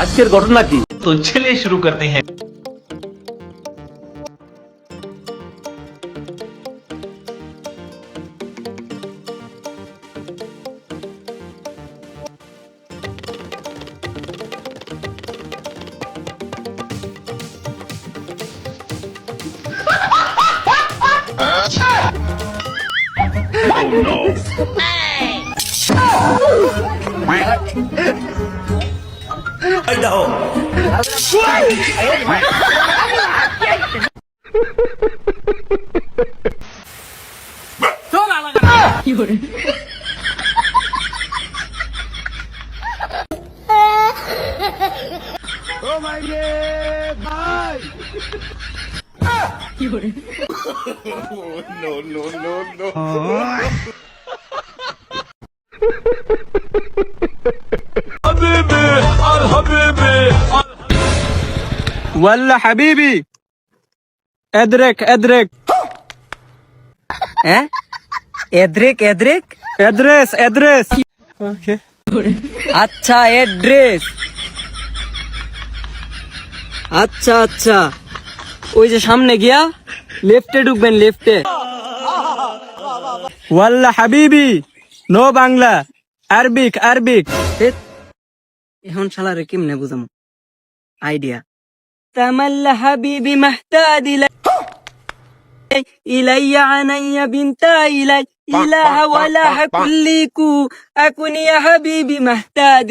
আজকের ঘটনা কি? तो चलिए शुरू करते हैं। والله حبيبي ادرك ادرك এদ্রেক এদ্রেক ادرس ادرس আচ্ছা এড্রেস, আচ্ছা আচ্ছা, ওই যে সামনে গিয়া লেফটে ঢুকবেন, লেফটে। والله حبيبي নো বাংলা, আরবিক আরবিক। এখন শালারে কেমনে বুঝাম আইডিয়া। তামাল্লা হাবিবি মাহতাদ ইলাইয়া আনাইয়া বিনতা ইলাই ইলাহা ওয়ালাহা কুল্লিকু আকুন ইয়া হাবিবি মাহতাদ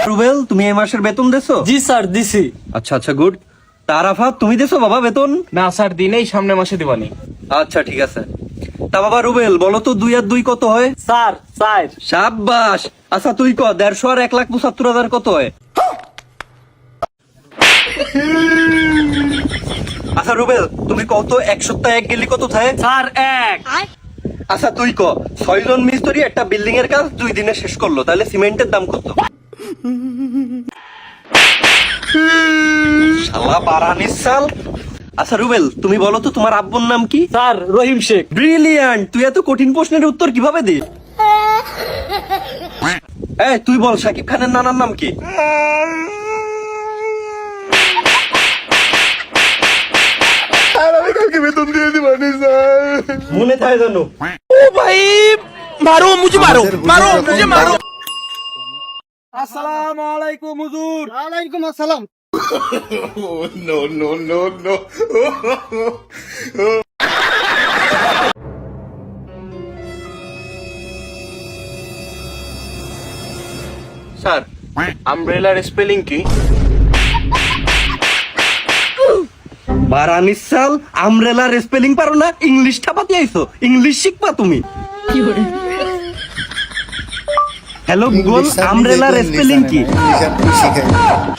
রুবেল, তুমি এই মাসের বেতন দেছো? জি স্যার দিছি। আচ্ছা আচ্ছা, গুড। তারাফাত, তুমি দেছো বাবা বেতন? না স্যার দিনেই, সামনে মাসে দিবানি। আচ্ছা ঠিক আছে। তা বাবা রুবেল, বলো তো 2 আর 2 কত হয়? স্যার 4। সাব্বাস। আচ্ছা তুই ক 150 আর 1,75,000 কত হয়? আচ্ছা রুবেল, তুমি কত 1 সপ্তাহ 1 গেলি কত থাকে? স্যার 1। আচ্ছা তুই ক 6 জন মিস্ত্রি একটা বিল্ডিং এর কাজ 2 দিনে শেষ করলো, তাহলে সিমেন্টের দাম কত? শালা বারানিস সাল। আচ্ছা রুবেল, তুমি বলো তো তোমার আব্বুর নাম কি? স্যার রহিম শেখ। ব্রিলিয়ান্ট। তুই এত কঠিন প্রশ্নের উত্তর কিভাবে দিস? এই তুই বল, শাকিব খানের নানার নাম কি? মনে থাকে জানো? আসসালামু আলাইকুম হুজুর। ওয়ালাইকুম আসসালাম। স্যার আমব্রেলার স্পেলিং কি? বারানিস সাল, আমব্রেলার স্পেলিং পারো না? ইংলিশ ঠাপাতে আইছো? ইংলিশ শিখবা তুমি? হ্যালো গুগল, আমব্রেলার স্পেলিং কি?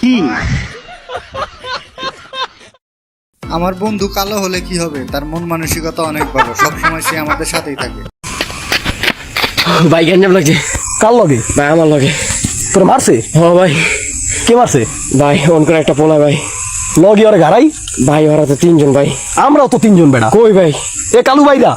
কি? আমার বন্ধু কালো হলে কি হবে? তার মন মানসিকতা অনেক ভালো, সবসময় সে আমাদের সাথেই থাকে। ভাই গেঞ্জাম লাগছে। কার লগে? ভাই আমার লগে। তোর মারছে? হ্যাঁ ভাই। কে মারছে? ভাই অন করে একটা পোলা ভাই। লগে ওরে গাড়াই? ভাই ওরা তো 3 জন ভাই। আমরাও তো 3 জন বেড়া। কই ভাই? এ কালু ভাইরা।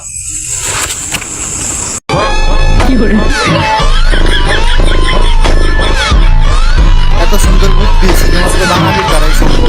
এত সুন্দর বুদ্ধি শুধুমাত্র বাঙালির দ্বারাই সম্ভব।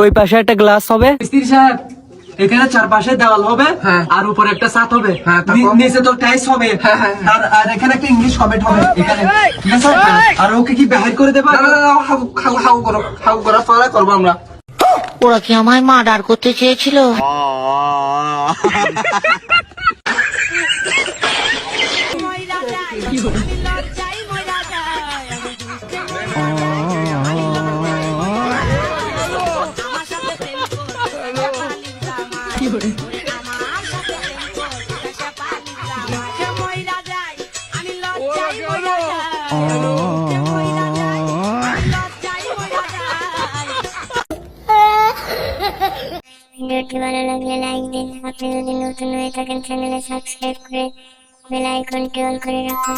ওই পাশে একটা গ্লাস হবে। মিস্ত্রি সাহেব এখানে চারপাশে দেওয়াল হবে আর উপরে একটা ছাদ হবে নিচে তো টাইস হবে আর এখানে একটা ইংলিশ কমেন্ট হবে এখানে ঠিক আছে আর ওকে কি বাহির করে দেবা হাউ করা পরে করবো আমরা ওরা কি আমায় মার্ডার করতে চেয়েছিল? ভিডিওটি ভালো লাগলে লাইক দিন। আপনি যদি নতুন হয়ে থাকেন চ্যানেলে সাবস্ক্রাইব করে বেল আইকনটি অন করে রাখুন।